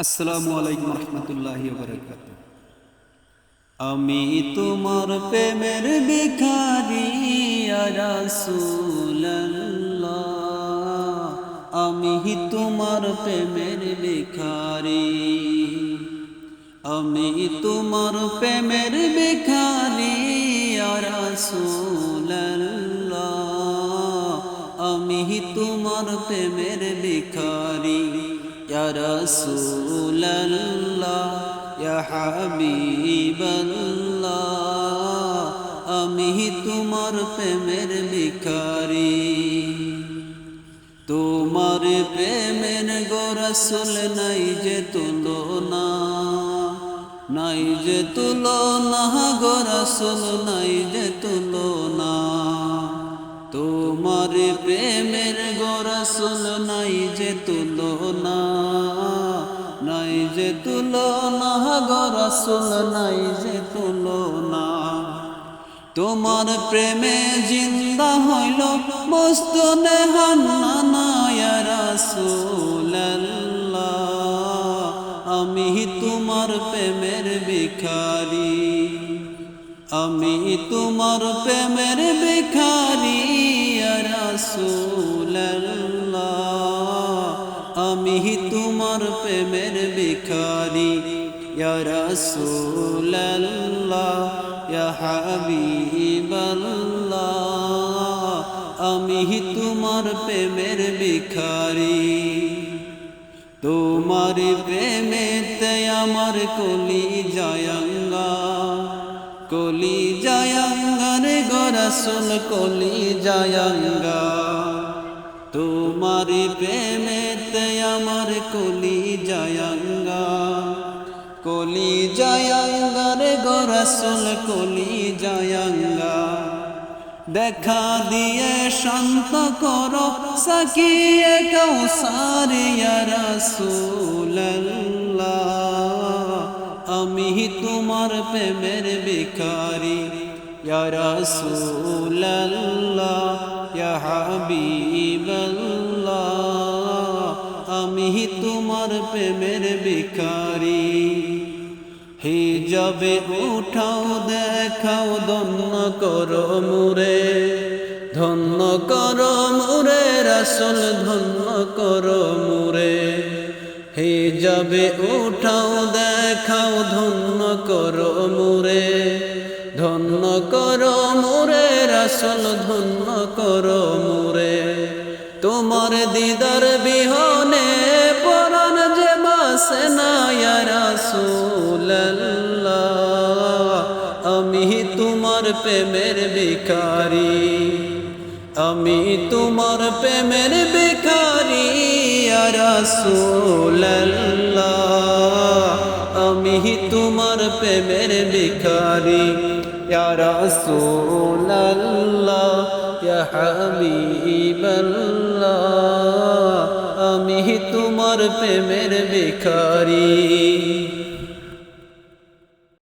আসসালামু আলাইকুম রহমতুল্লাহি ওয়া বারাকাতুহু। আমি তোমার প্রেমের ভিখারি ইয়া রাসূলুল্লাহ, আমি তোমার প্রেমের ভিখারি, আমি তোমার প্রেমের ভিখারি ইয়া রাসূলুল্লাহ, আমি তোমার প্রেমের ভিখারি ইয়া রাসূলুল্লাহ, ইয়া হাবিবাল্লাহ, আমি তোমার প্রেমের ভিখারি। তোমার প্রেমের গো রাসূল নাই যে তুলনা, নাই যে তুলনা গো রাসূল নাই যে তুলনা। তোমার প্রেমের গো রাসূল নাই যে তুলনা, নাই যে তুলনা গো রাসূল নাই যে তুলনা। তোমার প্রেমে জিন্দা হইল মস্তনে হান্নানা ইয়া রাসূলুল্লাহ, আমি তোমার প্রেমের ভিখারি, আমি তোমার প্রেমের ভিখারি ইয়া রাসূলুল্লাহ, আমি তোমার প্রেমের ভিখারি ইয়া রাসূলুল্লাহ, ইয়া হাবিবাল্লাহ, আমি তোমার প্রেমের ভিখারি। তোমার প্রেমেতে আমার কলি জায়াঙ্গা, কলি জায়াঙ্গা রে গো রাসূল কলি জায়াঙ্গা। তোমার প্রেমেতে আমার কলি জায়াঙ্গা, কলি জায়াঙ্গা রে গো রাসূল কলি জায়াঙ্গা। দেখা দিয়ে শান্ত করো সাকিয়ে কাউসার ইয়া রাসূলুল্লাহ, আমি তোমার প্রেমের ভিখারি ইয়া রাসূলুল্লাহ, ইয়া হাবিবাল্লাহ, আমি তোমার প্রেমের ভিখারি। হিজাবে উঠাও দেখাও ধন্য করো মুরে, ধন্য করো মুরে রাসূল ধন্য করো মুরে। হিজাবে উঠাও দেখাও ধন্য করো মুরে, ধন্য করো মুরে রাসূল ধন্য করো মুরে। তোমার দিদার বিহনে পরাণ যে বাসে না ইয়া রাসূলুল্লাহ, আমি তোমার প্রেমের ভিখারি, আমি তোমার প্রেমের ভিখারি ইয়া রাসূলুল্লাহ, আমি তোমার প্রেমের ভিখারি ইয়া রাসূলুল্লাহ, ইয়া হাবিবাল্লাহ, আমি তোমার প্রেমের ভিখারি।